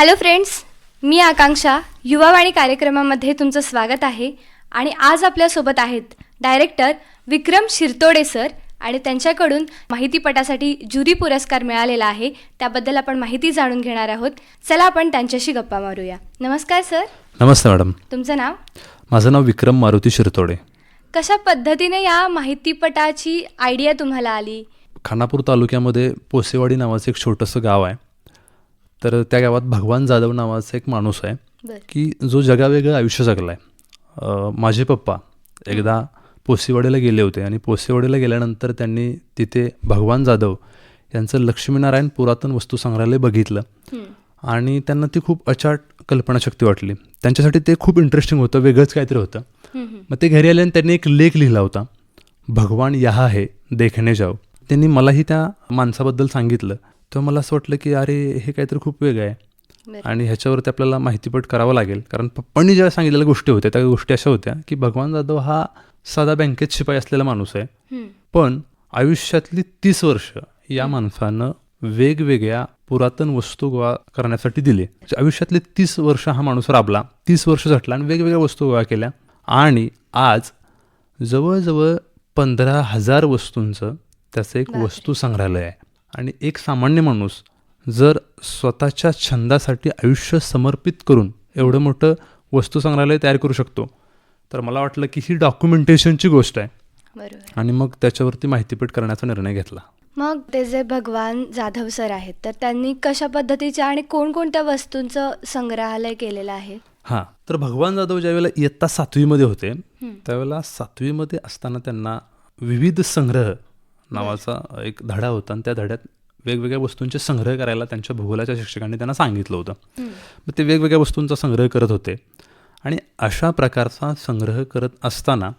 Hello friends, मी आकांक्षा युवावाणी कार्यक्रमामध्ये तुमचं स्वागत आहे. आणि आज आपल्यासोबत आहेत डायरेक्टर विक्रम शिरतोडे सर आणि त्यांच्याकडून माहितीपटासाठी ज्युरी पुरस्कार मिळालेला आहे. त्याबद्दल आपण माहिती जाणून घेणार आहोत. चला आपण त्यांच्याशी गप्पा मारूया. नमस्कार सर. नमस्ते मॅडम. तुमचं नाव? माझं नाव विक्रम मारुती शिरतोडे. कशा पद्धतीने या माहितीपटाची आयडिया तुम्हाला आली? खानापूर तालुक्यामध्ये पोसेवाडी नावाचं एक छोटंसं गाव आहे. तर त्या गावात भगवान जाधव नावाचा एक माणूस आहे की जो जगावेगळं आयुष्य जगला आहे. माझे पप्पा एकदा पोसेवाडीला गेले होते आणि पोसेवाडीला गेल्यानंतर त्यांनी तिथे भगवान जाधव यांचं लक्ष्मीनारायण पुरातन वस्तू संग्रहालय बघितलं आणि त्यांना ती खूप अचाट कल्पनाशक्ती वाटली. त्यांच्यासाठी ते खूप इंटरेस्टिंग होतं, वेगळंच काहीतरी होतं. मग ते घरी आले आणि त्यांनी एक लेख लिहिला होता, भगवान यहाँ है देखने जाओ. त्यांनी मलाही त्या माणसाबद्दल सांगितलं. तेव्हा मला असं वाटलं की अरे हे काहीतरी खूप वेगळं आहे आणि ह्याच्यावरती आपल्याला माहितीपट करावं लागेल. कारण पप्पांनी ज्या सांगितलेल्या गोष्टी होत्या त्या गोष्टी अशा होत्या की भगवान जाधव हा साधा बँकेत शिपाई असलेला माणूस आहे, पण आयुष्यातली 30 वर्ष या माणसानं वेगवेगळ्या पुरातन वस्तू गोळा करण्यासाठी दिली. आयुष्यातले 30 वर्ष हा माणूस राबला, 30 वर्ष झटला आणि वेगवेगळ्या वस्तू गोळा केल्या आणि आज जवळजवळ 15,000 वस्तूंचं त्याचं एक वस्तू संग्रहालय आहे. आणि एक सामान्य माणूस जर स्वतःच्या छंदासाठी आयुष्य समर्पित करून एवढं मोठं वस्तू संग्रहालय तयार करू शकतो, तर मला वाटलं की ही डॉक्युमेंटेशनची गोष्ट आहे. बरोबर. आणि मग त्याच्यावरती माहितीपट करण्याचा निर्णय घेतला. मग ते जे भगवान जाधव सर आहेत तर त्यांनी कशा पद्धतीच्या आणि कोणकोणत्या वस्तूंचं संग्रहालय केलेलं आहे? हां, तर भगवान जाधव ज्यावेळेला इयत्ता 7वीमध्ये होते त्यावेळेला 7वीमध्ये असताना त्यांना विविध संग्रह नावाचा एक धडा होता आणि त्या धड्यात वेगवेगळ्या वस्तूंचे संग्रह करायला त्यांच्या भूगोलाच्या शिक्षकांनी त्यांना सांगितलं होतं. मग ते वेगवेगळ्या वस्तूंचा संग्रह करत होते आणि अशा प्रकारचा संग्रह करत असताना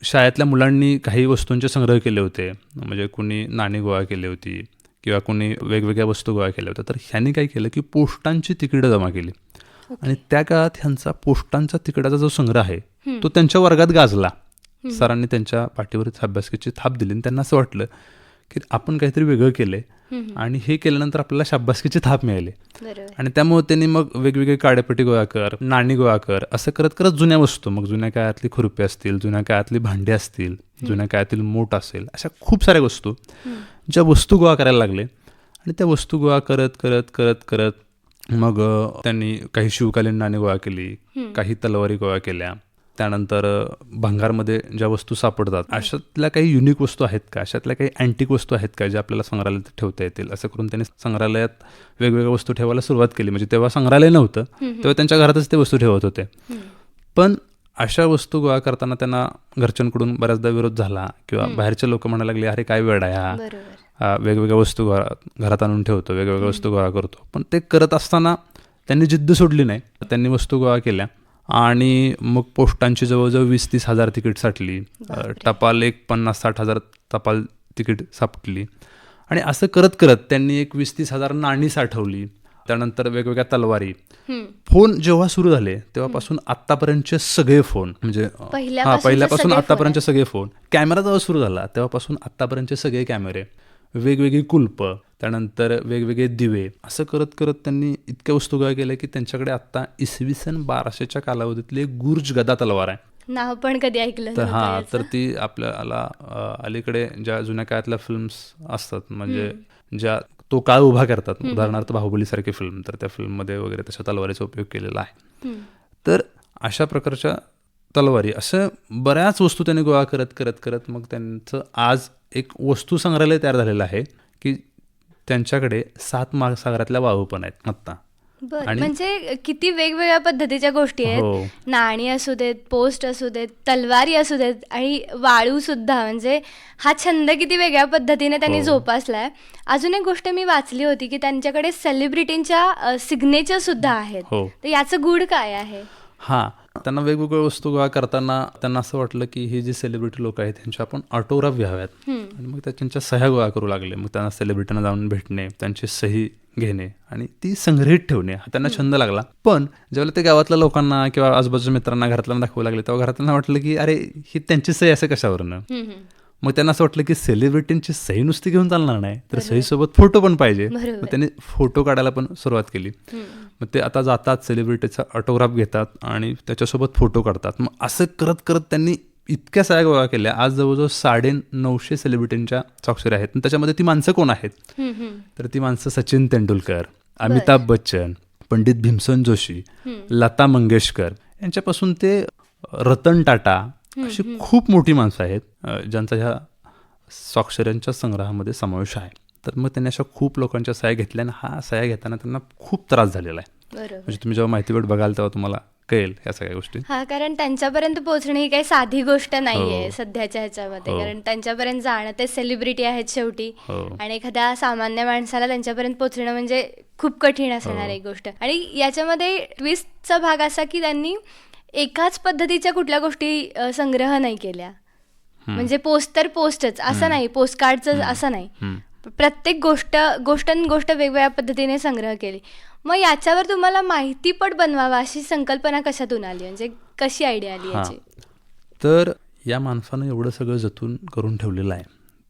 शाळेतल्या मुलांनी काही वस्तूंचे संग्रह केले होते. म्हणजे कुणी नाणी गोळा केली होती किंवा कुणी वेगवेगळ्या वस्तू गोळा केल्या होत्या. तर ह्यांनी काय केलं की पोस्टांची तिकीटं जमा केली आणि त्या काळात ह्यांचा पोस्टांचा तिकिटाचा जो संग्रह आहे तो त्यांच्या वर्गात गाजला. सरांनी त्यांच्या पाठीवरच अभ्यासकीची थाप दिली आणि त्यांना असं वाटलं की आपण काहीतरी वेगळं केलंय आणि हे केल्यानंतर आपल्याला शाबासकीची थाप मिळाली. आणि त्यामुळे त्यांनी मग वेगवेगळे काड्यापट्टी गोळा कर, नाणी गोळा कर असं करत करत जुन्या वस्तू, मग जुन्या काळातली खुरपी असतील, जुन्या काळातली भांडी असतील, जुन्या काळातील मूठ असेल, अशा खूप साऱ्या वस्तू ज्या वस्तू गोळा करायला लागले. आणि त्या वस्तू गोळा करत करत करत करत मग त्यांनी काही शिवकालीन नाणी गोळा केली, काही तलवारी गोळा केल्या. त्यानंतर भंगारमध्ये ज्या वस्तू सापडतात अशातल्या काही युनिक वस्तू आहेत का, अशातल्या काही अँटिक वस्तू आहेत का ज्या आपल्याला संग्रहालयात ठेवता येतील, असं करून त्यांनी संग्रहालयात वेगवेगळ्या वस्तू ठेवायला सुरुवात केली. म्हणजे तेव्हा संग्रहालय नव्हतं, तेव्हा त्यांच्या घरातच ते वस्तू ठेवत होते. पण अशा वस्तू गोळा करताना त्यांना घरच्यांकडून बऱ्याचदा विरोध झाला किंवा बाहेरचे लोक म्हणायला लागले अरे काय वेळ आहे हा, वेगवेगळ्या वस्तू घरात आणून ठेवतो, वेगवेगळ्या वस्तू गोळा करतो. पण ते करत असताना त्यांनी जिद्द सोडली नाही. त्यांनी वस्तू गोळा केल्या आणि मग पोस्टांची जवळजवळ 20-30 हजार तिकीट साठली, टपाल एक 50-60 हजार टपाल तिकीट सापडली. आणि असं करत करत त्यांनी एक 20-30 हजार नाणी साठवली. त्यानंतर वेगवेगळ्या तलवारी. फोन जेव्हा सुरू झाले तेव्हापासून आत्तापर्यंतचे सगळे फोन, म्हणजे पहिल्यापासून आत्तापर्यंतचे सगळे फोन, कॅमेरा जेव्हा सुरू झाला तेव्हापासून आत्तापर्यंतचे सगळे कॅमेरे, वेगवेगळी कुलप, त्यानंतर वेगवेगळे दिवे, असं करत करत त्यांनी इतक्या वस्तू गोळा केल्या की त्यांच्याकडे आत्ता इसवी सन 1200च्या कालावधीतली एक गुर्ज गदा तलवार आहे. नाव पण कधी ऐकलं? तर हां, तर ती आपल्याला अलीकडे ज्या जुन्या काळातल्या फिल्म्स असतात, म्हणजे ज्या तो काळ उभा करतात, उदाहरणार्थ बाहुबलीसारखी फिल्म, तर त्या फिल्ममध्ये वगैरे तशा तलवारीचा उपयोग केलेला आहे. तर अशा प्रकारच्या तलवारी, असं बऱ्याच वस्तू त्यांनी गोळा करत करत करत मग त्यांचं आज एक वस्तू संग्रहालय तयार झालेलं आहे की त्यांच्याकडे 7 महासागरातल्या वाळू पण आहेत आत्ता. म्हणजे किती वेगवेगळ्या पद्धतीच्या गोष्टी आहेत. नाणी असू देत, पोस्ट असू देत, तलवारी असू देत आणि वाळू सुद्धा. म्हणजे हा छंद किती वेगळ्या पद्धतीने त्यांनी जोपासलाय. अजून एक गोष्ट मी वाचली होती की त्यांच्याकडे सेलिब्रिटींच्या सिग्नेचर सुद्धा आहेत. तर याचं गूढ काय आहे? हां, त्यांना वेगवेगळ्या वस्तू गोळा करताना त्यांना असं वाटलं की हे जे सेलिब्रिटी लोक आहेत त्यांचे आपण ऑटोग्राफ घ्याव्यात आणि मग त्यांच्या सह्या गोळा करू लागले. मग त्यांना सेलिब्रिटींना जाऊन भेटणे, त्यांची सही घेणे आणि ती संग्रहित ठेवणे हा त्यांना छंद लागला. पण ज्यावेळेला ते गावातल्या लोकांना किंवा आजूबाजूच्या मित्रांना, घरातल्यांना दाखवू लागले तेव्हा घरातल्यांना वाटलं की अरे ही त्यांची सही असं कशावरनं. मग त्यांना असं वाटलं की सेलिब्रिटींची सही नुसती घेऊन चालणार नाही, तर सहीसोबत फोटो पण पाहिजे. मग त्यांनी फोटो काढायला पण सुरुवात केली. मग ते आता जातात, सेलिब्रिटीचा ऑटोग्राफ घेतात आणि त्याच्यासोबत फोटो काढतात. मग असं करत करत त्यांनी इतक्या सह्या गोळा केल्या. आज जवळजवळ 950 सेलिब्रिटींच्या स्वाक्षऱ्या आहेत. त्याच्यामध्ये ती माणसं कोण आहेत, तर ती माणसं सचिन तेंडुलकर, अमिताभ बच्चन, पंडित भीमसेन जोशी, लता मंगेशकर यांच्यापासून ते रतन टाटा, अशी खूप मोठी माणसं आहेत ज्यांचा ह्या स्वाक्षऱ्यांच्या संग्रहामध्ये समावेश आहे. तर मग त्यांनी अशा खूप लोकांच्या सह्या घेतल्या आणि हा सह्या घेताना त्यांना खूप त्रास झालेला आहे. म्हणजे तुम्ही जेव्हा माहितीपट बघाल तेव्हा तुम्हाला कळेल ह्या सगळ्या गोष्टी. हा, कारण त्यांच्यापर्यंत पोहोचणे ही काही साधी गोष्ट नाहीये सध्याच्या ह्याच्यामध्ये. कारण त्यांच्यापर्यंत जाणं, ते सेलिब्रिटी आहेत शेवटी, आणि एखाद्या सामान्य माणसाला त्यांच्यापर्यंत पोहोचणं म्हणजे खूप कठीण असणार एक गोष्ट. आणि याच्यामध्ये ट्विस्टचा भाग असा की त्यांनी एकाच पद्धतीच्या कुठल्या गोष्टी संग्रह नाही केल्या. म्हणजे पोस्ट तर पोस्टच असं नाही, पोस्ट कार्डचं असं नाही, प्रत्येक गोष्ट वेगवेगळ्या पद्धतीने संग्रह केली. मग याच्यावर तुम्हाला माहितीपट बनवावा अशी संकल्पना कशातून आली, म्हणजे कशी आयडिया आली याची? तर या माणसानं एवढं सगळं जतून करून ठेवलेलं आहे,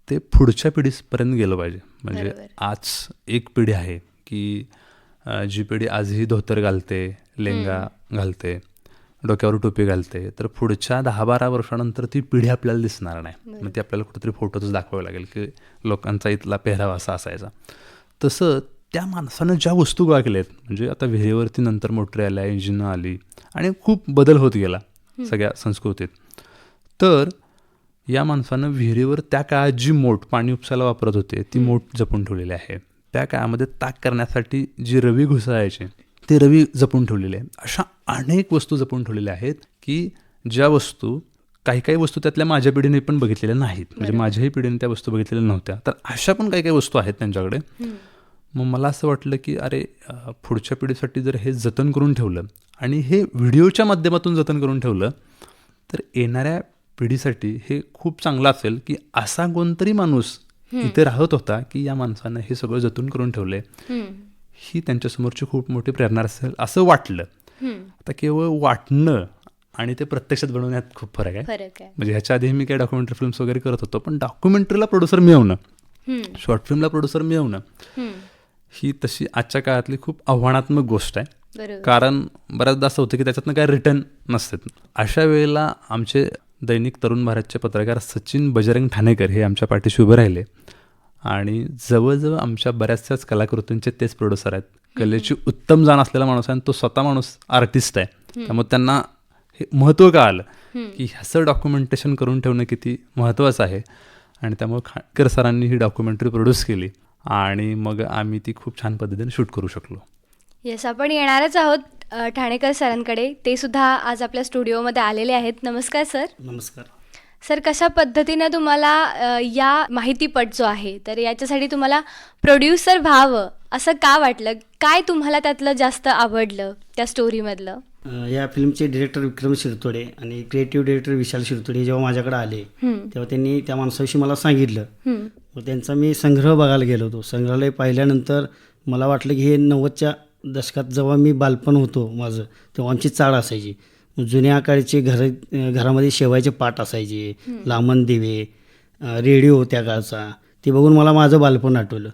ते पुढच्या पिढीपर्यंत गेलं पाहिजे. म्हणजे आज एक पिढी आहे की जी पिढी आजही धोतर घालते, लेंगा घालते, डोक्यावर टोपी घालते, तर पुढच्या 10-12 वर्षानंतर ती पिढी आपल्याला दिसणार नाही. मग ती आपल्याला कुठेतरी फोटोच दाखवावे लागेल की लोकांचा इथला पेहरावा असा असायचा. तसं त्या माणसानं ज्या वस्तू गोळा केल्या आहेत, म्हणजे आता विहिरीवरती नंतर मोटरी आल्या, इंजिनं आली आणि खूप बदल होत गेला सगळ्या संस्कृतीत. तर या माणसानं विहिरीवर त्या काळात जी मोट पाणी उपसायला वापरत होते ती मोट जपून ठेवलेली आहे. त्या काळामध्ये ताक करण्यासाठी जी रवी घुसायचे ते रवी जपून ठेवलेले आहे. अशा अनेक वस्तू जपून ठेवलेल्या आहेत की ज्या वस्तू काही वस्तू त्यातल्या माझ्या पिढीने पण बघितलेल्या नाहीत, म्हणजे माझ्याही पिढीने त्या वस्तू बघितलेल्या नव्हत्या. तर अशा पण काही वस्तू आहेत त्यांच्याकडे. मग मला असं वाटलं की अरे, पुढच्या पिढीसाठी जर हे जतन करून ठेवलं आणि हे व्हिडिओच्या माध्यमातून जतन करून ठेवलं तर येणाऱ्या पिढीसाठी हे खूप चांगलं असेल की असा कोणतरी माणूस इथे राहत होता की या माणसानं हे सगळं जतन करून ठेवलंय, ही त्यांच्यासमोरची खूप मोठी प्रेरणा असेल असं वाटलं. आता केवळ वाटणं आणि ते प्रत्यक्षात बनवण्यात खूप फरक आहे. म्हणजे ह्याच्या आधी मी काही डॉक्युमेंटरी फिल्म्स वगैरे करत होतो, पण डॉक्युमेंटरीला प्रोड्युसर मिळवणं, शॉर्ट फिल्मला प्रोड्युसर मिळवणं ही तशी आजच्या काळातली खूप आव्हानात्मक गोष्ट आहे. कारण बऱ्याचदा असं होतं की त्याच्यातनं काय रिटर्न नसतात. अशा वेळेला आमचे दैनिक तरुण भारतचे पत्रकार सचिन बजरंग ठाणेकर हे आमच्या पाठीशी उभे राहिले आणि जवळजवळ आमच्या बऱ्याचशाच कलाकृतींचे तेच प्रोड्युसर आहेत. कलेची उत्तम जाण असलेला माणूस आहे आणि तो स्वतः माणूस आर्टिस्ट आहे. त्यामुळे त्यांना हे महत्त्व कळालं की ह्याचं डॉक्युमेंटेशन करून ठेवणं किती महत्त्वाचं आहे. आणि त्यामुळे खांडेकर सरांनी ही डॉक्युमेंटरी प्रोड्यूस केली आणि मग आम्ही ती खूप छान पद्धतीने शूट करू शकलो. येस, आपण येणारच आहोत ठाणेकर सरांकडे. ते सुद्धा आज आपल्या स्टुडिओमध्ये आलेले आहेत. नमस्कार सर. नमस्कार सर. कशा पद्धतीनं तुम्हाला या माहितीपट जो आहे तर याच्यासाठी तुम्हाला प्रोड्युसर व्हावं असं का वाटलं? काय तुम्हाला त्यातलं जास्त आवडलं त्या स्टोरीमधलं? या फिल्मचे डिरेक्टर विक्रम शिरतोडे आणि क्रिएटिव्ह डिरेक्टर विशाल शिरतोडे जेव्हा माझ्याकडे आले तेव्हा त्यांनी त्या माणसाविषयी मला सांगितलं. मग त्यांचा मी संग्रह बघायला गेलो होतो. संग्रहालय पाहिल्यानंतर मला वाटलं की हे 90च्या दशकात जेव्हा मी बालपण होतो माझं, तेव्हा आमची चाळ असायची. जुन्या काळचे घरामध्ये शेवायचे पाट असायचे, लांबण दिवे, रेडिओ त्या काळचा, ते बघून मला माझं बालपण आठवलं.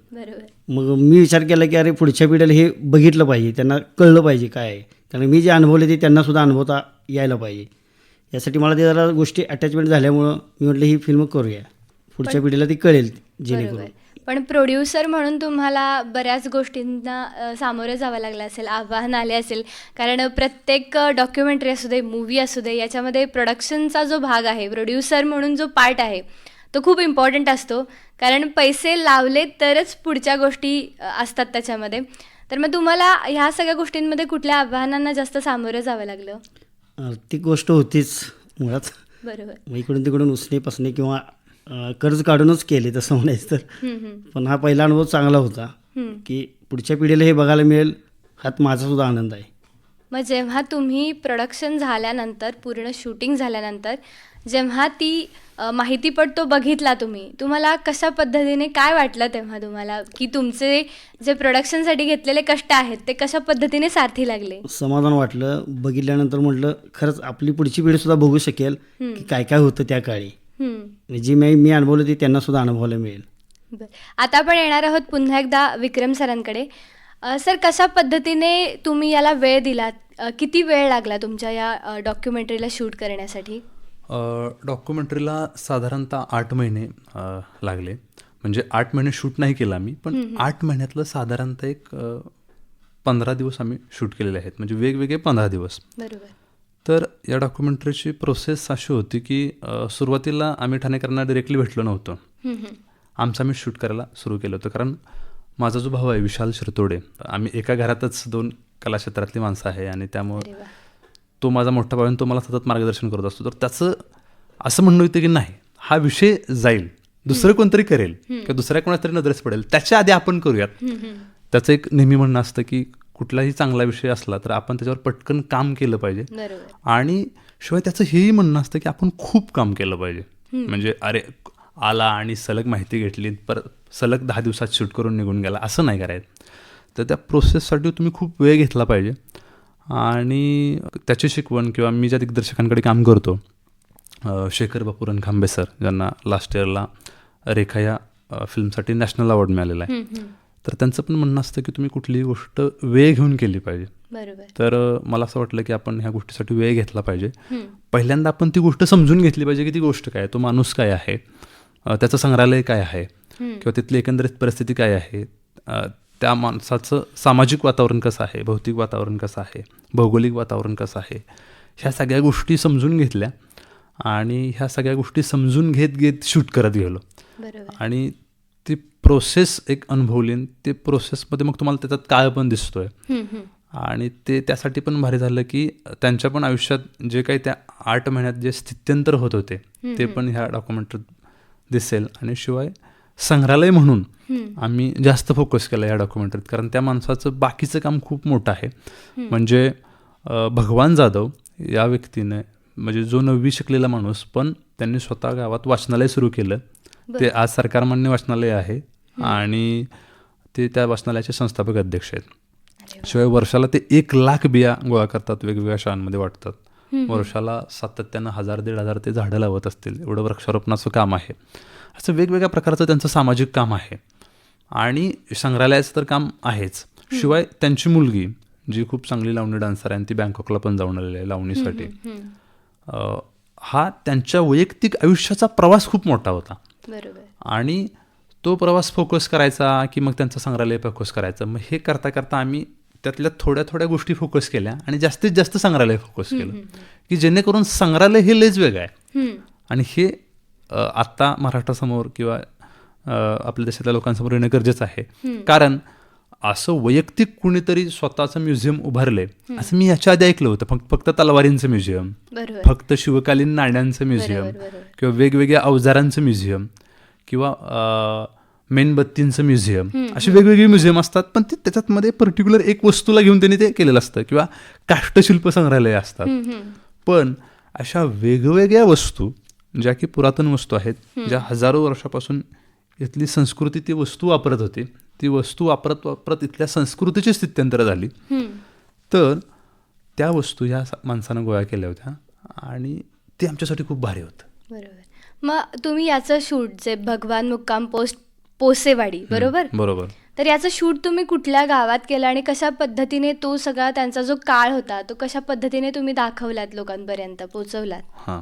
मग मी विचार केला की अरे, पुढच्या पिढीला हे बघितलं पाहिजे, त्यांना कळलं पाहिजे काय आहे. कारण मी जे अनुभवले ते त्यांनासुद्धा अनुभवता यायला पाहिजे. यासाठी मला ते जरा गोष्टी अटॅचमेंट झाल्यामुळं मी म्हटलं ही फिल्म करूया, पुढच्या पिढीला ती कळेल जेणेकरून. पण प्रोड्युसर म्हणून तुम्हाला बऱ्याच गोष्टींना सामोरं जावं लागलं असेल, आव्हान आले असेल. कारण प्रत्येक डॉक्युमेंटरी असू दे, मूवी असू दे, याच्यामध्ये प्रोडक्शनचा जो भाग आहे, प्रोड्युसर म्हणून जो पार्ट आहे तो खूप इम्पॉर्टंट असतो. कारण पैसे लावले तरच पुढच्या गोष्टी असतात त्याच्यामध्ये. तर मग तुम्हाला ह्या सगळ्या गोष्टींमध्ये कुठल्या आव्हानांना जास्त सामोरं जावं लागलं? आर्थिक गोष्ट होतीच मुळात. बरोबर. मग इकडून तिकडून उसने पसणे किंवा कर्ज काढूनच केले तसं म्हणायचं तर. पण हा पहिला अनुभव चांगला होता की पुढच्या पिढीला हे बघायला मिळेल, हात माझासुद्धा आनंद आहे. मग जेव्हा तुम्ही प्रोडक्शन झाल्यानंतर, पूर्ण शूटिंग झाल्यानंतर जेव्हा ती माहितीपट तो बघितला तुम्हाला कशा पद्धतीने काय वाटलं तेव्हा तुम्हाला की तुमचे जे प्रोडक्शनसाठी घेतलेले कष्ट आहेत ते कशा पद्धतीने सारथी लागले? समाधान वाटलं. बघितल्यानंतर म्हटलं खरंच आपली पुढची पिढीसुद्धा बघू शकेल की काय काय होतं त्या काळी. आणि जी मी अनुभवलं ती त्यांना सुद्धा अनुभवायला मिळेल. बरं, आता आपण येणार आहोत पुन्हा एकदा विक्रम सरांकडे. सर, कशा पद्धतीने तुम्ही याला वेळ दिलात? किती वेळ लागला तुमच्या या डॉक्युमेंटरीला शूट करण्यासाठी? डॉक्युमेंटरीला साधारणतः 8 महिने लागले. म्हणजे 8 महिने शूट नाही केलं आम्ही, पण 8 महिन्यातलं साधारणतः एक 15 दिवस आम्ही शूट केलेले आहेत, म्हणजे वेगवेगळे 15 दिवस. बरोबर. तर या डॉक्युमेंटरीची प्रोसेस अशी होती की सुरुवातीला आम्ही ठाणेकरांना डिरेक्टली भेटलो नव्हतो. आमचं आम्ही शूट करायला सुरू केलं होतं, कारण माझा जो भाऊ आहे विशाल शिरतोडे, आम्ही एका घरातच 2 कलाक्षेत्रातली माणसं आहे आणि त्यामुळं अरे वा. तो माझा मोठा भाऊ आणि तो मला सतत मार्गदर्शन करत असतो. तर त्याचं असं म्हणणं होतं की नाही, हा विषय जाईल, दुसरं कोणतरी करेल किंवा दुसऱ्या कोणाला तरी नजरेस पडेल, त्याच्या आधी आपण करूयात. त्याचं एक नेहमी म्हणणं असतं की कुठलाही चांगला विषय असला तर आपण त्याच्यावर पटकन काम केलं पाहिजे. बरोबर. आणि शिवाय त्याचं हेही म्हणणं असतं की आपण खूप काम केलं पाहिजे. म्हणजे अरे आला आणि सलग माहिती घेतली, परत सलग 10 दिवसात शूट करून निघून गेला, असं नाही करायचं. तर त्या प्रोसेससाठी तुम्ही खूप वेळ घेतला पाहिजे. आणि त्याची शिकवण किंवा मी ज्या दिग्दर्शकांकडे काम करतो, शेखर बापू रणखांबे सर, ज्यांना लास्ट इयरला रेखा या फिल्मसाठी नॅशनल अवॉर्ड मिळालेला आहे, तर त्यांचं पण म्हणणं असतं की तुम्ही कुठलीही गोष्ट वेळ घेऊन केली पाहिजे. बरोबर. तर मला असं वाटलं की आपण ह्या गोष्टीसाठी वेळ घेतला पाहिजे. पहिल्यांदा आपण ती गोष्ट समजून घेतली पाहिजे की ती गोष्ट काय आहे, तो माणूस काय आहे, त्याचं संग्रहालय काय आहे किंवा तिथली एकंदरीत परिस्थिती काय आहे, त्या माणसाचं सामाजिक वातावरण कसं आहे, भौतिक वातावरण कसं आहे, भौगोलिक वातावरण कसं आहे, ह्या सगळ्या गोष्टी समजून घेतल्या आणि ह्या सगळ्या गोष्टी समजून घेत शूट करत गेलो. बरोबर. आणि ती प्रोसेस एक अनुभवली. ते प्रोसेसमध्ये मग तुम्हाला त्याच्यात काळ पण दिसतोय. आणि ते त्यासाठी पण भारी झालं की त्यांच्या पण आयुष्यात जे काही त्या 8 महिन्यात जे स्थित्यंतर होत होते ते पण ह्या डॉक्युमेंटरीत दिसेल. आणि शिवाय संग्रहालय म्हणून आम्ही जास्त फोकस केला या डॉक्युमेंटरीत, कारण त्या माणसाचं बाकीचं काम खूप मोठं आहे. म्हणजे भगवान जाधव या व्यक्तीने, म्हणजे जो 9वी शिकलेला माणूस, पण त्यांनी स्वतः गावात वाचनालय सुरू केलं. ते आज सरकारमान्य वाचनालय आहे आणि ते त्या वाचनालयाचे संस्थापक अध्यक्ष आहेत. शिवाय वर्षाला ते 1 लाख बिया गोळा करतात, वेगवेगळ्या शाळांमध्ये वाटतात. वर्षाला सातत्यानं 1000-1500 ते झाडं लावत असतील, एवढं वृक्षारोपणाचं काम आहे. असं वेगवेगळ्या प्रकारचं त्यांचं सामाजिक काम आहे आणि संग्रहालयाचं तर काम आहेच. शिवाय त्यांची मुलगी, जी खूप चांगली लावणी डान्सर आहे आणि ती बँकॉकला पण जाऊन आलेली आहे लावणीसाठी, हा त्यांच्या वैयक्तिक आयुष्याचा प्रवास खूप मोठा होता. बरोबर. आणि तो प्रवास फोकस करायचा की मग त्यांचं संग्रहालय फोकस करायचं, मग हे करता करता आम्ही त्यातल्या थोड्या थोड्या गोष्टी फोकस केल्या आणि जास्तीत जास्त संग्रहालय फोकस केलं, की जेणेकरून संग्रहालय हे लयच वेगळं आहे. आणि हे आत्ता महाराष्ट्रासमोर किंवा आपल्या देशातल्या लोकांसमोर येणं गरजेचं आहे. कारण असं वैयक्तिक कुणीतरी स्वतःचं म्युझियम उभारले असं मी याच्या आधी ऐकलं होतं. फक्त तलवारींचं म्युझियम, फक्त शिवकालीन नाण्यांचं म्युझियम किंवा वेगवेगळ्या अवजारांचं म्युझियम किंवा मेणबत्तींचं म्युझियम, असे वेगवेगळे म्युझियम असतात. पण ते त्याच्यातमध्ये पर्टिक्युलर एक वस्तूला घेऊन त्यांनी ते केलेलं असतं किंवा काष्टशिल्प संग्रहालय असतात. पण अशा वेगवेगळ्या वस्तू ज्या की पुरातन वस्तू आहेत, ज्या हजारो वर्षापासून इथली संस्कृती ती वस्तू वापरत होती, ती वस्तू वापरत वापरत इथल्या संस्कृतीची स्थित्यंतर झाली. तर त्या वस्तू ह्या माणसानं गोळा केल्या होत्या आणि ते आमच्यासाठी खूप भारी होतं. बरोबर. मग तुम्ही याचं शूट, जे भगवान मुक्काम पोस्ट पोसेवाडी, बरोबर, तर याचं शूट तुम्ही कुठल्या गावात केलं आणि कशा पद्धतीने तो सगळा त्यांचा जो काळ होता तो कशा पद्धतीने तुम्ही दाखवलात, लोकांपर्यंत पोचवलात? हां,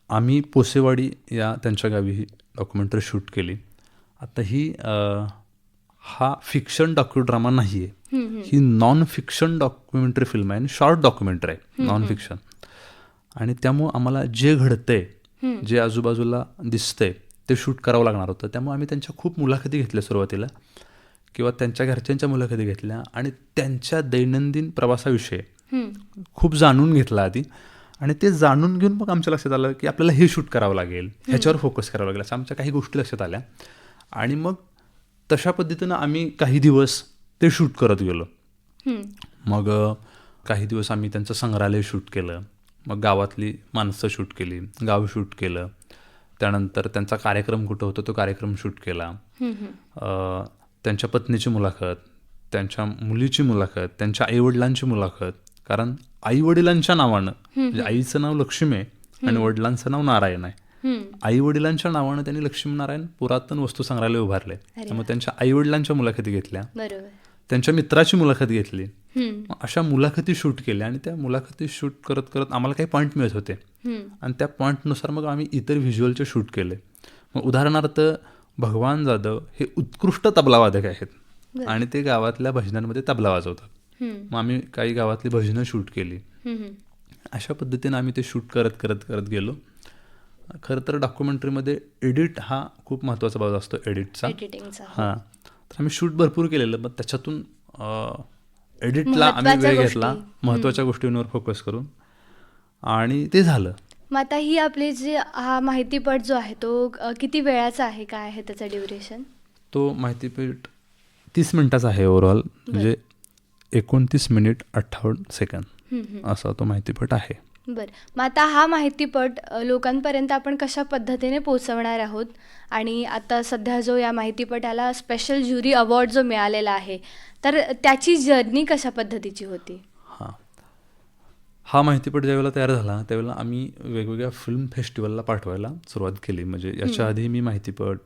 आम्ही पोसेवाडी या त्यांच्या गावी ही डॉक्युमेंटरी शूट केली. आता हा फिक्शन डॉक्युड्रामा नाही आहे, ही नॉन फिक्शन डॉक्युमेंटरी फिल्म आहे आणि शॉर्ट डॉक्युमेंटरी आहे, नॉन फिक्शन. आणि त्यामुळं आम्हाला जे घडतंय, जे आजूबाजूला दिसतंय ते शूट करावं लागणार होतं. त्यामुळे आम्ही त्यांच्या खूप मुलाखती घेतल्या सुरुवातीला, किंवा त्यांच्या घरच्यांच्या मुलाखती घेतल्या आणि त्यांच्या दैनंदिन प्रवासाविषयी खूप जाणून घेतला आधी. आणि ते जाणून घेऊन मग आमच्या लक्षात आलं की आपल्याला हे शूट करावं लागेल, ह्याच्यावर फोकस करावं लागेल, असं आमच्या काही गोष्टी लक्षात आल्या. आणि मग तशा पद्धतीनं आम्ही काही दिवस ते शूट करत गेलो. मग काही दिवस आम्ही त्यांचं संग्रहालय शूट केलं, मग गावातली माणसं शूट केली, गाव शूट केलं, त्यानंतर त्यांचा कार्यक्रम कुठं होता तो कार्यक्रम शूट केला, त्यांच्या पत्नीची मुलाखत, त्यांच्या मुलीची मुलाखत, त्यांच्या आईवडिलांची मुलाखत. कारण आईवडिलांच्या नावानं, म्हणजे आईचं नाव लक्ष्मी आहे आणि वडिलांचं नाव नारायण आहे, आई वडिलांच्या नावानं त्यांनी लक्ष्मीनारायण पुरातन वस्तू संग्रहालय उभारले. मग त्यांच्या आई वडिलांच्या मुलाखती घेतल्या, बरोबर. त्यांच्या मित्राची मुलाखत घेतली. मग अशा मुलाखती शूट केल्या आणि त्या मुलाखती शूट करत करत आम्हाला काही पॉईंट मिळत होते आणि त्या पॉईंटनुसार मग आम्ही इतर व्हिज्युअलचे शूट केले. मग उदाहरणार्थ भगवान जाधव हे उत्कृष्ट तबलावादक आहेत आणि ते गावातल्या भजनांमध्ये तबला वाजवतात. मग आम्ही काही गावातली भजनं शूट केली. अशा पद्धतीनं आम्ही ते शूट करत करत करत गेलो. खरं तर डॉक्युमेंटरीमध्ये एडिट हा खूप महत्त्वाचा भाग असतो, एडिटचा. हां, तर आम्ही शूट भरपूर केलेलं, मग त्याच्यातून एडिटला आम्ही वेळ घेतला, महत्त्वाच्या गोष्टींवर फोकस करून, आणि ते झालं. मग आता ही आपली जी हा माहितीपट जो आहे तो किती वेळाचा आहे, काय आहे त्याचं ड्युरेशन? तो माहितीपट 30 मिनिटाचा आहे ओव्हरऑल, म्हणजे 29 मिनिट 58 सेकंद असा तो माहितीपट आहे. बरं. मग आता हा माहितीपट लोकांपर्यंत आपण कशा पद्धतीने पोचवणार आहोत, आणि आता सध्या जो या माहितीपटाला स्पेशल ज्युरी अवॉर्ड जो मिळालेला आहे, तर त्याची जर्नी कशा पद्धतीची होती? हा माहितीपट ज्यावेळेला तयार झाला त्यावेळेला आम्ही वेगवेगळ्या फिल्म फेस्टिवलला पाठवायला सुरुवात केली. म्हणजे याच्या आधी मी माहितीपट,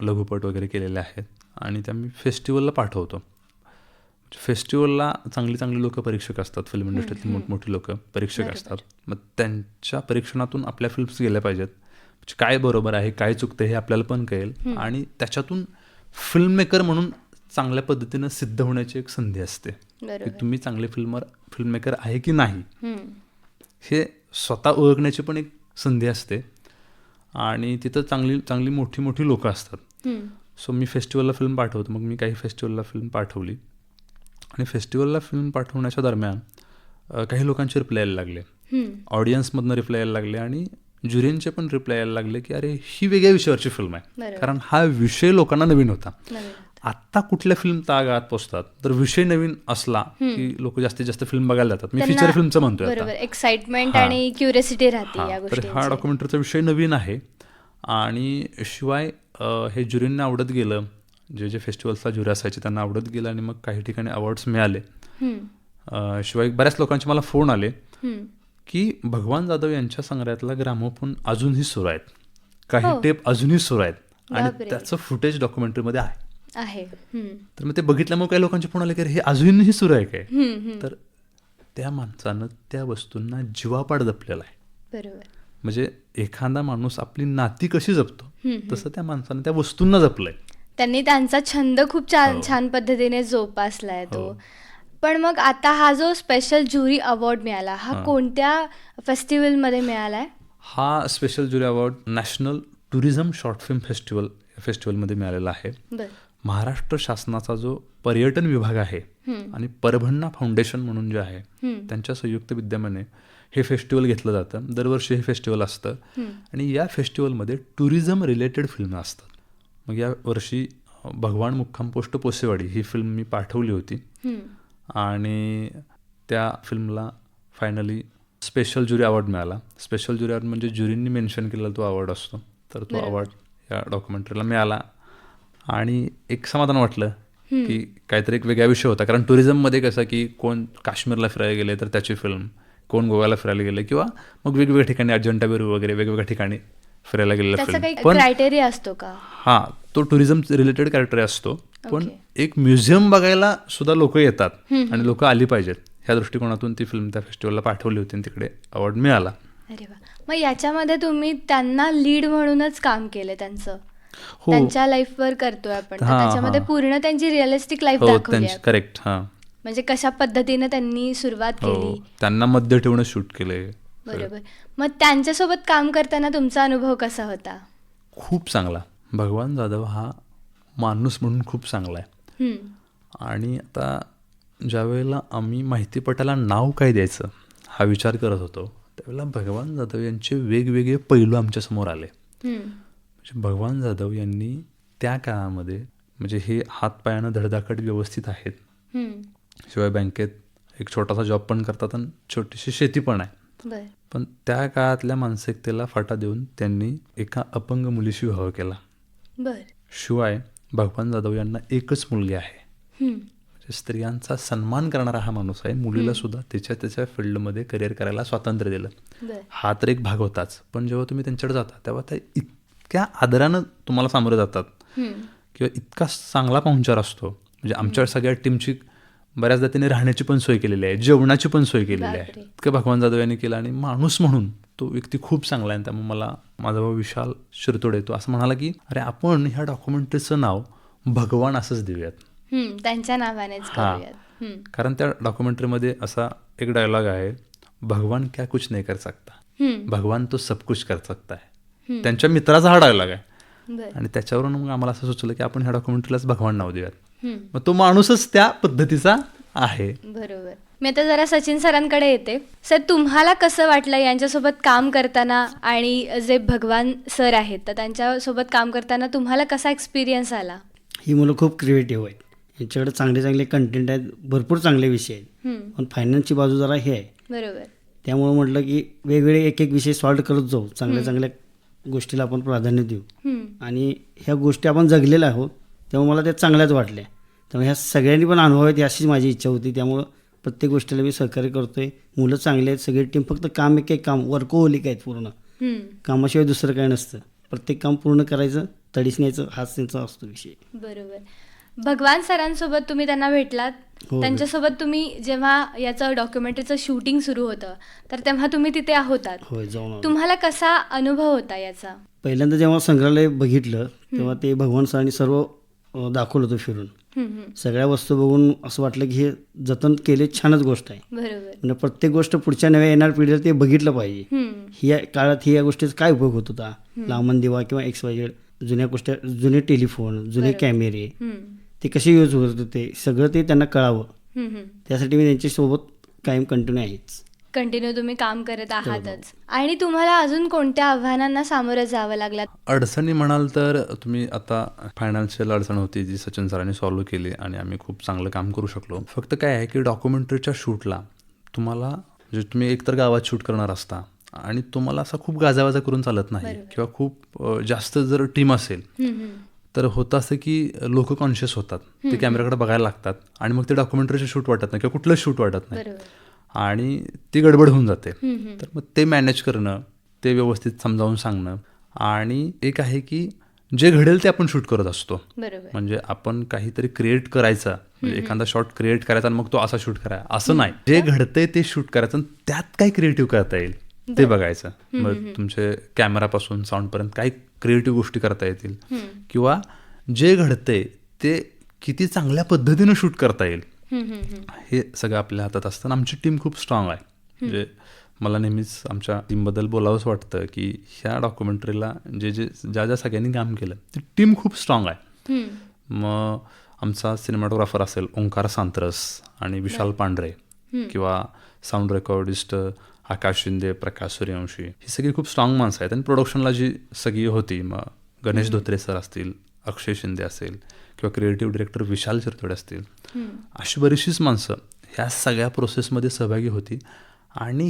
लघुपट वगैरे केलेले आहेत आणि त्या मी फेस्टिवलला पाठवतो. फेस्टिवलला चांगली चांगली लोक परीक्षक असतात, फिल्म इंडस्ट्रीतली मोठमोठी लोक परीक्षक असतात. मग त्यांच्या परीक्षणातून आपल्या फिल्म्स गेल्या पाहिजेत, म्हणजे काय बरोबर आहे काय चुकतं हे आपल्याला पण कळेल आणि त्याच्यातून फिल्म मेकर म्हणून चांगल्या पद्धतीनं सिद्ध होण्याची एक संधी असते की तुम्ही चांगले फिल्म मेकर आहे की नाही हे स्वतः ओळखण्याची पण एक संधी असते. आणि तिथं चांगली चांगली मोठी मोठी लोकं असतात. सो मी फेस्टिवलला फिल्म पाठवतो. मग मी काही फेस्टिवलला फिल्म पाठवली आणि फेस्टिवलला फिल्म पाठवण्याच्या दरम्यान काही लोकांचे रिप्लाय यायला लागले, ऑडियन्समधनं रिप्लाय यायला लागले आणि ज्युरींचे पण रिप्लाय यायला लागले की अरे ही वेगळ्या विषयावरची फिल्म आहे. कारण हा विषय लोकांना नवीन होता. आत्ता कुठल्या फिल्म तळागाळात पोचतात तर विषय नवीन असला की लोक जास्तीत जास्त फिल्म बघायला जातात. मी फीचर फिल्मचं म्हणतोय, एक्साइटमेंट आणि क्युरियोसिटी राहते या तर गोष्टींची. हा डॉक्युमेंटरीचा विषय नवीन आहे आणि शिवाय हे ज्युरींना आवडत गेलं, जे फेस्टिवल्सला ज्युरी असायचे त्यांना आवडत गेलं आणि मग काही ठिकाणी अवॉर्ड्स मिळाले. शिवाय बऱ्याच लोकांचे मला फोन आले की भगवान जाधव यांच्या संग्रहातला ग्रामोफोन अजूनही सुरू आहेत, काही टेप अजूनही सुरू आहेत आणि त्याचं फुटेज डॉक्युमेंटरीमध्ये आहे. तर मग ते बघितल्यामुळे काही लोकांचे फोन आले की हे अजूनही सुरू आहे काय. तर त्या माणसानं त्या वस्तूंना जीवापाड जपलेला आहे. बरोबर. म्हणजे एखादा माणूस आपली नाती कशी जपतो तसं त्या माणसानं त्या वस्तूंना जपलंय. त्यांनी त्यांचा छंद खूप छान पद्धतीने जोपासलाय तो. पण मग आता हा जो स्पेशल ज्युरी अवॉर्ड मिळाला हा कोणत्या फेस्टिवलमध्ये मिळालाय? हा special jury award national tourism short film festival या फेस्टिवलमध्ये मिळालेला आहे. महाराष्ट्र शासनाचा जो पर्यटन विभाग आहे आणि परभण्णा फाउंडेशन म्हणून जे आहे त्यांच्या संयुक्त विद्यमाने हे फेस्टिवल घेतलं जातं. दरवर्षी हे फेस्टिवल असतं आणि या फेस्टिवलमध्ये टुरिझम रिलेटेड फिल्म असतात. मग या वर्षी भगवान मुक्काम पोस्ट पोसेवाडी ही फिल्म मी पाठवली होती आणि त्या फिल्मला फायनली स्पेशल ज्युरी अवॉर्ड मिळाला. स्पेशल ज्युरी अवॉर्ड म्हणजे ज्युरींनी मेन्शन केलेला तो अवॉर्ड असतो. तर तो अवॉर्ड या डॉक्युमेंटरीला मिळाला आणि एक समाधान वाटलं की काहीतरी एक वेगळा विषय होता. कारण टुरिझममध्ये कसं की कोण काश्मीरला फिरायला गेले तर त्याची फिल्म, कोण गोव्याला फिरायला गेले किंवा मग वेगवेगळ्या ठिकाणी अजिंठा वेरूळ वगैरे वेगवेगळ्या ठिकाणी फिरायला गेलेला फिल्म. पण क्रायटेरिया असतो का? हां, तो टुरिझम रिलेटेड क्रायटेरिया असतो. पण एक म्युझियम बघायला सुद्धा लोक येतात आणि लोक आली पाहिजेत ह्या दृष्टिकोनातून ती फिल्म त्या फेस्टिवलला पाठवली होती आणि तिकडे अवॉर्ड मिळाला. अरे वा. मग याच्यामध्ये तुम्ही त्यांना लीड म्हणूनच काम केलं, त्यांचं त्यांच्या लाईफवर करतोय आपण, त्याच्यामध्ये पूर्ण त्यांची रिअलिस्टिक लाईफ दाखवली आहे. करेक्ट. हां, म्हणजे कशा पद्धतीने त्यांनी सुरुवात केली, त्यांना मध्य ठेवून शूट केले. बरोबर. मग त्यांच्यासोबत काम करताना तुमचा अनुभव कसा होता? खूप चांगला. भगवान जाधव हा माणूस म्हणून खूप चांगला आहे. आणि आता ज्यावेळेला आम्ही माहितीपटाला नाव काय द्यायचं हा विचार करत होतो त्यावेळेला भगवान जाधव यांचे वेगवेगळे पैलू आमच्या समोर आले. म्हणजे भगवान जाधव यांनी त्या काळामध्ये म्हणजे हे हातपायानं धडधाकट व्यवस्थित आहेत, शिवाय बँकेत एक छोटासा जॉब पण करतात आणि छोटीशी शेती पण आहे. पण त्या काळातल्या मानसिकतेला फाटा देऊन त्यांनी एका अपंग मुलीशी विवाह केला. शिवाय भगवान जाधव यांना एकच मुलगी आहे. स्त्रियांचा सन्मान करणारा हा माणूस आहे. मुलीला सुद्धा त्याच्या फील्डमध्ये करिअर करायला स्वातंत्र्य दिलं. हा तर एक भाग होताच, पण जेव्हा तुम्ही त्यांच्याकडे जाता तेव्हा त्या इतक्या आदरानं तुम्हाला सामोरे जातात किंवा इतका चांगला पाहुणचार असतो. म्हणजे आमच्या सगळ्या टीमची बऱ्याचदा त्यांनी राहण्याची पण सोय केलेली आहे, जेवणाची पण सोय केलेली आहे. इतकं भगवान जाधव यांनी केलं आणि माणूस म्हणून तो व्यक्ती खूप चांगला आहे. त्यामुळे मला माझा भाऊ विशाल शिरतोडे तो असं म्हणाला की अरे आपण ह्या डॉक्युमेंटरीचं नाव भगवान असंच देऊयात, त्यांच्या नावानेच करूयात. कारण त्या डॉक्युमेंटरीमध्ये असा एक डायलॉग आहे, भगवान क्या कुछ नहीं कर सकता, भगवान तो सब कुछ कर सकता है. त्यांच्या मित्राचा हा डायलॉग आहे आणि त्याच्यावरून मग आम्हाला असं सुचलं की आपण ह्या डॉक्युमेंटरीलाच भगवान नाव देऊयात. मग तो माणूसच त्या पद्धतीचा आहे. बरोबर. मी आता जरा सचिन सरांकडे येते. सर, तुम्हाला कसं वाटलं यांच्यासोबत काम करताना, आणि जे भगवान सर आहेत तर त्यांच्यासोबत काम करताना तुम्हाला कसा एक्सपिरियन्स आला? ही मुलं खूप क्रिएटिव्ह आहेत, यांच्याकडे चांगले चांगले कंटेंट आहेत, भरपूर चांगले विषय आहेत, पण फायनान्सची बाजू जरा हे आहे. बरोबर. त्यामुळे म्हटलं की वेगवेगळे एक एक विषय सॉल्व करत जाऊ, चांगल्या चांगल्या गोष्टीला आपण प्राधान्य देऊ आणि ह्या गोष्टी आपण जगलेल्या आहोत, त्यामुळे मला त्या चांगल्याच वाटल्या. त्यामुळे ह्या सगळ्यांनी पण अनुभवावेत अशीच माझी इच्छा होती. त्यामुळं प्रत्येक गोष्टीला मी सहकार्य करतोय. मुलं चांगले आहेत, सगळी टीम फक्त काम एक एक काम वर्कोहोलिक आहेत पूर्ण. कामाशिवाय दुसरं काही नसतं, प्रत्येक काम पूर्ण करायचं, तडीस न्यायचं, हाच त्यांचा असतो विषय. बरोबर. भगवान सरांसोबत तुम्ही त्यांना भेटलात, त्यांच्यासोबत तुम्ही जेव्हा याचं डॉक्युमेंटरीचं शूटिंग सुरू होतं तर तेव्हा तुम्ही तिथे होतात. होय, जाऊन आलो. तुम्हाला कसा अनुभव होता याचा? पहिल्यांदा जेव्हा संग्रहालय बघितलं तेव्हा ते भगवान सरांनी सर्व दाखवलं होतं फिरून. सगळ्या वस्तू बघून असं वाटलं की हे जतन केले छानच गोष्ट आहे. बरोबर. म्हणजे प्रत्येक गोष्ट पुढच्या नव्या येणार पिढीला ते बघितलं पाहिजे. ही काळात ही या गोष्टीचा काय उपयोग होत होता, लांबन दिवा किंवा XYZ, जुन्या गोष्टी, जुने टेलिफोन, जुने कॅमेरे, ते कसे यूज होत होते सगळं ते त्यांना कळावं. त्यासाठी मी त्यांच्यासोबत कायम कंटिन्यू आहेच. कंटिन्यू तुम्ही काम करत आहातच. आणि तुम्हाला अजून कोणत्या आव्हानांना सामोरं जावं लागलं? अडचणी म्हणाल तर तुम्ही आता फायनान्शियल अडचण होती जी सचिन सरांनी सॉल्व्ह केली आणि आम्ही खूप चांगलं काम करू शकलो. फक्त काय आहे की डॉक्युमेंटरीच्या शूटला तुम्हाला म्हणजे तुम्ही एकतर गावात शूट करणार असता आणि तुम्हाला असं खूप गाजावाजा करून चालत नाही किंवा खूप जास्त जर टीम असेल तर होतं असं की लोक कॉन्शियस होतात, ते कॅमेराकडे बघायला लागतात आणि मग ते डॉक्युमेंटरीचं शूट वाटत नाही किंवा कुठलं शूट वाटत नाही आणि ती गडबड होऊन जाते. तर मग ते मॅनेज करणं, ते व्यवस्थित समजावून सांगणं. आणि एक आहे की जे घडेल ते आपण शूट करत असतो. म्हणजे आपण काहीतरी क्रिएट करायचा, म्हणजे एखादा शॉट क्रिएट करायचा आणि मग तो असा शूट करायचा असं नाही. जे घडतंय ते शूट करायचं आणि त्यात काय क्रिएटिव्ह करता येईल ते बघायचं. मग तुमचे कॅमेरापासून साऊंडपर्यंत काय क्रिएटिव्ह गोष्टी करता येतील किंवा जे घडतंय ते किती चांगल्या पद्धतीनं शूट करता येईल हे सगळं आपल्या हातात असतं. आमची टीम खूप स्ट्रॉंग आहे. म्हणजे मला नेहमीच आमच्या टीमबद्दल बोलावंच वाटतं की ह्या डॉक्युमेंटरीला ज्या सगळ्यांनी काम केलं ती टीम खूप स्ट्रॉंग आहे. मग आमचा सिनेमॅटोग्राफर असेल ओंकार सांत्रस आणि विशाल पांढरे किंवा साऊंड रेकॉर्डिस्ट आकाश शिंदे, प्रकाश सूर्यवंशी, ही सगळी खूप स्ट्रॉंग माणसं आहेत. आणि प्रोडक्शनला जी सगळी होती, मग गणेश धोत्रे सर असतील, अक्षय शिंदे असेल किंवा क्रिएटिव्ह डिरेक्टर विशाल शिरतोडे असतील, अशी बरीचशीच माणसं ह्या सगळ्या प्रोसेसमध्ये सहभागी होती. आणि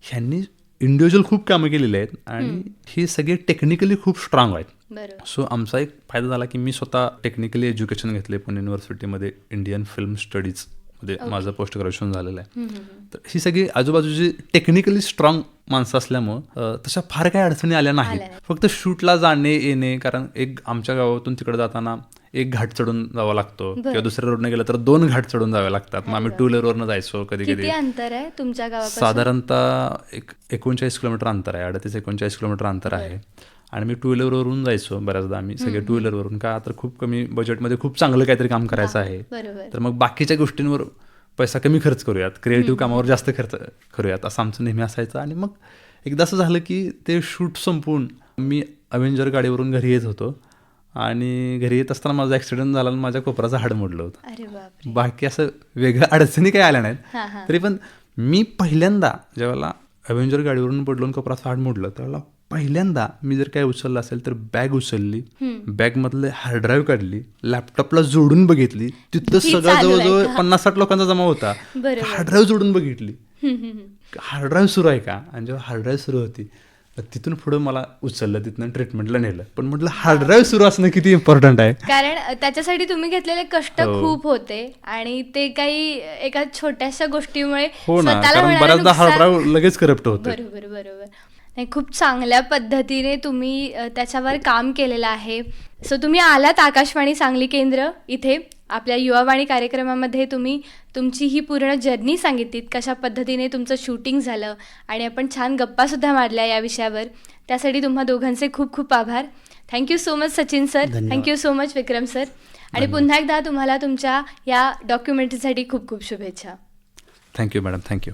ह्यांनी इंडिव्हिज्युअल खूप कामं केलेली आहेत आणि ही सगळी टेक्निकली खूप स्ट्रॉंग आहेत. सो आमचा एक फायदा झाला की मी स्वतः टेक्निकली एज्युकेशन घेतले पुणे युनिव्हर्सिटीमध्ये, इंडियन फिल्म स्टडीज मध्ये माझं पोस्ट ग्रॅज्युएशन झालेलं आहे. तर ही सगळी आजूबाजूची टेक्निकली स्ट्रॉंग माणसं असल्यामुळं तशा फार काही अडचणी आल्या नाहीत. फक्त शूटला जाणे येणे, कारण एक आमच्या गावातून तिकडे जाताना एक घाट चढून जावं लागतो किंवा दुसऱ्या रोडने गेलं तर 2 घाट चढून जावे लागतात. मग आम्ही 2 व्हीलरवरनं जायचो. कधी कधी अंतर आहे तुमच्या गावापासून? साधारणतः एक 39 किलोमीटर अंतर आहे, 38-39 किलोमीटर अंतर आहे. आणि मी 2 व्हीलरवरून जायचो बऱ्याचदा. आम्ही सगळे 2 व्हीलरवरून, का तर खूप कमी बजेटमध्ये खूप चांगलं काहीतरी काम करायचं आहे. तर मग बाकीच्या गोष्टींवर पैसा कमी खर्च करूयात, क्रिएटिव्ह कामावर जास्त खर्च करूयात असं आमचं नेहमी असायचं. आणि मग एकदा असं झालं की ते शूट संपवून मी अव्हेंजर गाडीवरून घरी येत होतो आणि घरी येत असताना माझा ॲक्सिडेंट झाला आणि माझ्या कोपराचं हाड मोडलं होतं. बाकी असं वेगळ्या अडचणी काही आल्या नाहीत. तरी पण मी पहिल्यांदा ज्यावेळेला अव्हेंजर गाडीवरून पडलो आणि कोपराचं हाड मोडलं त्यावेळेला पहिल्यांदा मी जर काय उचललं असेल तर बॅग उचलली, बॅगमधले हार्ड ड्राईव्ह काढली, लॅपटॉपला जोडून बघितली. तिथं सगळं जवळजवळ 50-60 लोकांचा जमा होता. हार्ड ड्राईव्ह जोडून बघितली, हार्ड ड्राईव्ह सुरू आहे का. आणि जेव्हा हार्ड ड्राईव्ह सुरू होती तिथून पुढं मला उचललं, तिथनं ट्रीटमेंटला नेलं. पण म्हटलं हार्ड ड्राईव्ह सुरू असणं किती इम्पॉर्टंट आहे. कारण त्याच्यासाठी तुम्ही घेतलेले कष्ट हो. खूप होते आणि ते काही एका छोट्याशा गोष्टीमुळे हो ना, स्वतःला कारण होणारं बऱ्याचदा हार्ड नुकसान- ड्राईव्ह लगेच करप्ट होते. बरोबर बरोबर. नाही, खूप चांगल्या पद्धतीने तुम्ही त्याच्यावर काम केलेलं आहे. सो तुम्ही आलात आकाशवाणी सांगली केंद्र इथे आपल्या युवावाणी कार्यक्रमामध्ये, तुम्ही तुमची ही पूर्ण जर्नी सांगितलीत, कशा पद्धतीने तुमचं शूटिंग झालं आणि आपण छान गप्पासुद्धा मारल्या या विषयावर. त्यासाठी तुम्हा दोघांचे खूप खूप आभार. Thank you so much Sachin sir. धन्यवाद. थँक्यू सो मच विक्रम सर. आणि पुन्हा एकदा तुम्हाला तुमच्या या डॉक्युमेंटरीसाठी खूप खूप शुभेच्छा. Thank you madam, thank you.